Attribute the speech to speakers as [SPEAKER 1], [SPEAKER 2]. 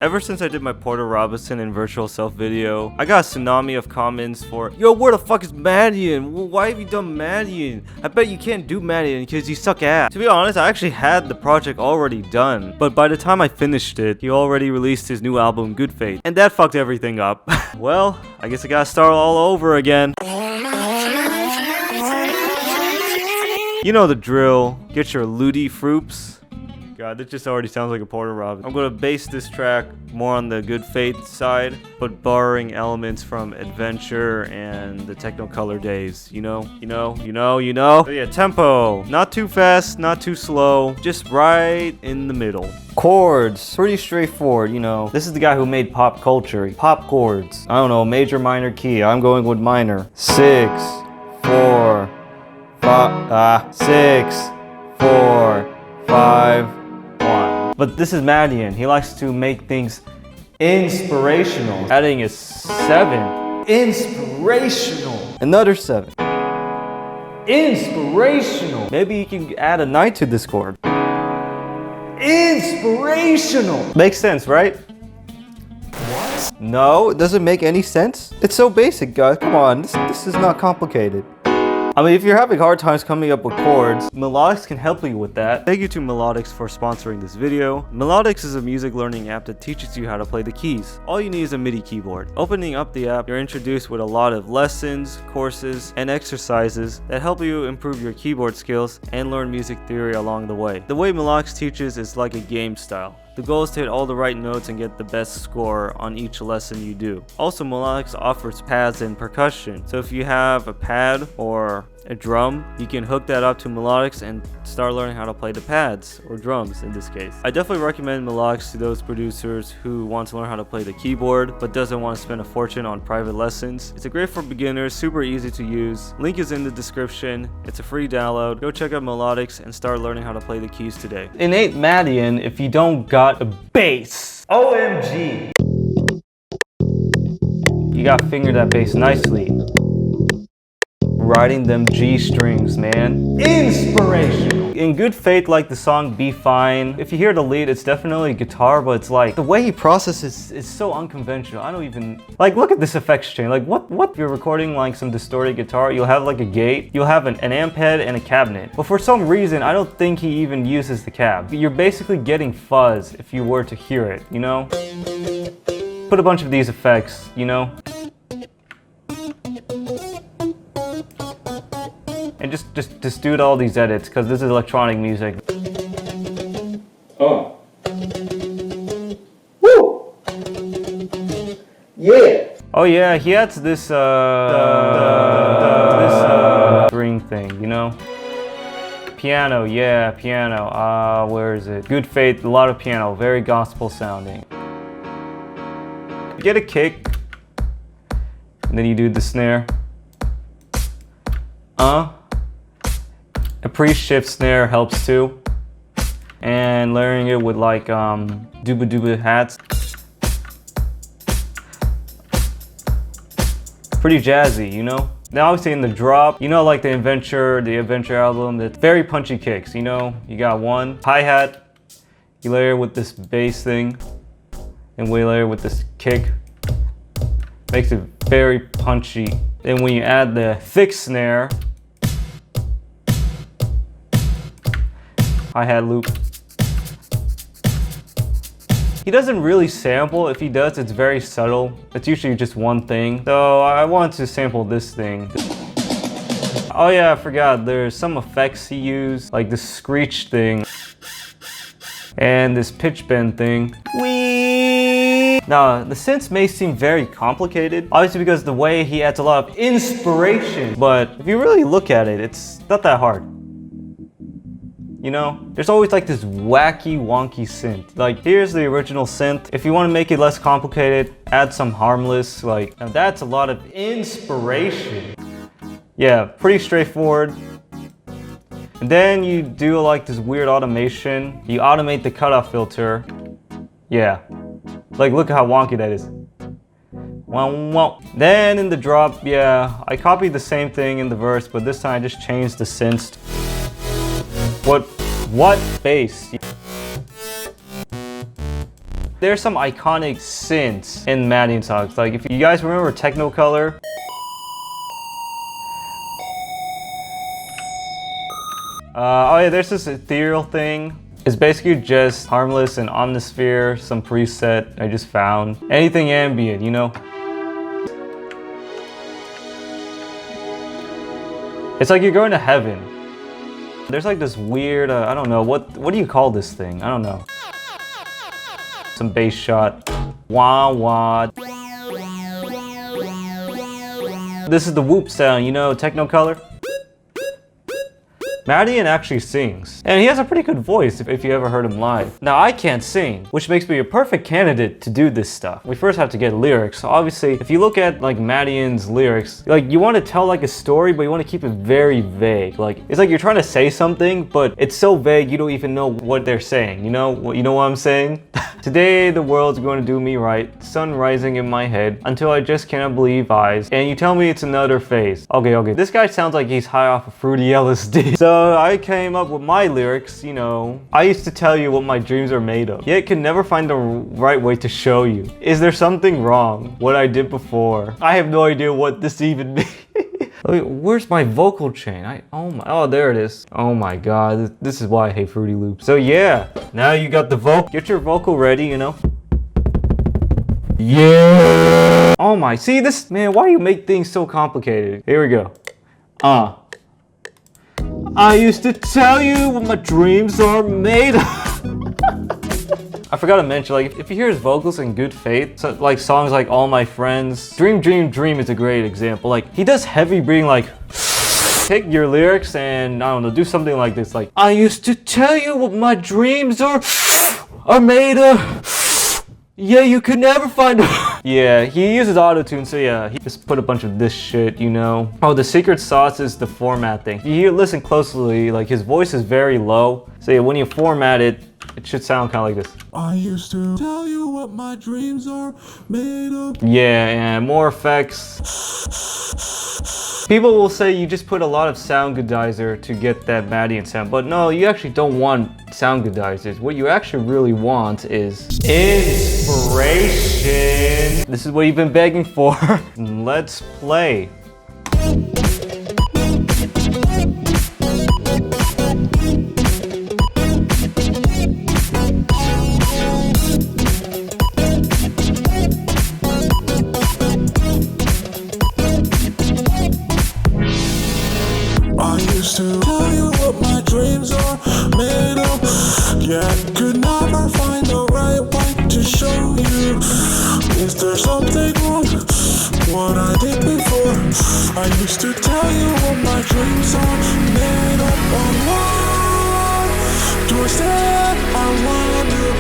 [SPEAKER 1] Ever since I did my Porter Robinson and Virtual Self video, I got a tsunami of comments for, yo, where the fuck is Madeon? Why have you done Madeon? I bet you can't do Madeon because you suck ass. To be honest, I actually had the project already done, but by the time I finished it, he already released his new album, Good Fate, and that fucked everything up. Well, I guess I gotta start all over again. You know the drill. Get your looty froops. God, that just already sounds like a Porter Robinson. I'm gonna base this track more on the Good Fate side, but borrowing elements from Adventure and the Technicolor days. You know? So yeah, tempo. Not too fast, not too slow. Just right in the middle. Chords. Pretty straightforward, you know. This is the guy who made pop culture. Pop chords. I don't know, major, minor, key. I'm going with minor. 6, 4, 5, 6, 4, 5, 1. But this is Madeon. He likes to make things inspirational. Adding a 7. Inspirational. Another 7. Inspirational. Maybe you can add a 9 to this chord. Inspirational. Makes sense, right? What? No, it doesn't make any sense. It's so basic, guys. Come on, this is not complicated. I mean, if you're having hard times coming up with chords, Melodics can help you with that. Thank you to Melodics for sponsoring this video. Melodics is a music learning app that teaches you how to play the keys. All you need is a MIDI keyboard. Opening up the app, you're introduced with a lot of lessons, courses, and exercises that help you improve your keyboard skills and learn music theory along the way. The way Melodics teaches is like a game style. The goal is to hit all the right notes and get the best score on each lesson you do. Also, Melodics offers pads and percussion. So if you have a pad or a drum, you can hook that up to Melodics and start learning how to play the pads, or drums in this case. I definitely recommend Melodics to those producers who want to learn how to play the keyboard but doesn't want to spend a fortune on private lessons. It's a great for beginners, super easy to use. Link is in the description. It's a free download. Go check out Melodics and start learning how to play the keys today. Innate Madeon if you don't got a bass. OMG. You gotta finger that bass nicely. Riding them G strings, man. Inspirational. In Good Fate, like the song Be Fine, if you hear the lead, it's definitely guitar, but it's like the way he processes is so unconventional. I don't even like, look at this effects chain. Like what if you're recording like some distorted guitar, you'll have like a gate, you'll have an amp head and a cabinet. But for some reason, I don't think he even uses the cab. You're basically getting fuzz if you were to hear it, you know? Put a bunch of these effects, you know? And just do all these edits, because this is electronic music.
[SPEAKER 2] Oh. Woo! Yeah!
[SPEAKER 1] Oh yeah, he adds this string thing, you know? Piano, yeah, piano. Where is it? Good Fate, a lot of piano, very gospel sounding. You get a kick, and then you do the snare. A pre-shift snare helps too. And layering it with like dooba dooba hats. Pretty jazzy, you know? Now obviously in the drop, you know, like the Adventure album, that's very punchy kicks, you know? You got one hi-hat, you layer with this bass thing, and we layer with this kick. Makes it very punchy. Then when you add the thick snare, hi-hat loop. He doesn't really sample. If he does, it's very subtle. It's usually just one thing. So I want to sample this thing. Oh yeah, I forgot. There's some effects he used, like this screech thing and this pitch bend thing. Whee! Now, the synths may seem very complicated, obviously because the way he adds a lot of inspiration, but if you really look at it, it's not that hard. You know, there's always like this wacky, wonky synth. Like, here's the original synth. If you want to make it less complicated, add some harmless, like, now that's a lot of inspiration. Yeah, pretty straightforward. And then you do like this weird automation. You automate the cutoff filter. Yeah, like look at how wonky that is. Then in the drop, yeah, I copied the same thing in the verse, but this time I just changed the synths. What bass? There's some iconic synths in Madeon songs. Like if you guys remember Technicolor. Oh yeah, there's this ethereal thing. It's basically just harmless and omnisphere, some preset I just found. Anything ambient, you know? It's like you're going to heaven. There's like this weird, I don't know, what do you call this thing? I don't know. Some bass shot. Wah wah. This is the whoop sound, you know, Technicolor? Madeon actually sings, and he has a pretty good voice if you ever heard him live. Now I can't sing, which makes me a perfect candidate to do this stuff. We first have to get lyrics. So obviously, if you look at like Madeon's lyrics, like you want to tell like a story, but you want to keep it very vague. Like it's like you're trying to say something, but it's so vague you don't even know what they're saying. You know what I'm saying? Today the world's going to do me right, sun rising in my head until I just cannot believe eyes, and you tell me it's another phase. Okay, this guy sounds like he's high off of fruity LSD. So I came up with my lyrics, you know. I used to tell you what my dreams are made of, yet can never find the right way to show you. Is there something wrong? What I did before? I have no idea what this even means. Where's my vocal chain? Oh, there it is. Oh my god, this is why I hate Fruity Loops. So yeah, now you got the vocal. Get your vocal ready, you know. Yeah. Oh my, see this? Man, why do you make things so complicated? Here we go. I used to tell you what my dreams are made of. I forgot to mention, like, if you hear his vocals in good faith, so, like songs like All My Friends, Dream, Dream, Dream is a great example. Like, he does heavy breathing, like, take your lyrics and, I don't know, do something like this, like, I used to tell you what my dreams are made of. Yeah, you could never find Yeah, he uses autotune, so yeah, he just put a bunch of this shit, you know. Oh, the secret sauce is the format thing. If you listen closely, like his voice is very low. So yeah, when you format it, it should sound kind of like this. I used to tell you what my dreams are made of. Yeah, more effects. People will say you just put a lot of sound goodizer to get that Madeon sound, but no, you actually don't want sound goodizers. What you actually really want is inspiration. This is what you've been begging for. Let's play.
[SPEAKER 2] To tell you what my dreams are made of, yet could never find the right way to show you. Is there something wrong? What I did before? I used to tell you what my dreams are made of. Why do I say I wonder?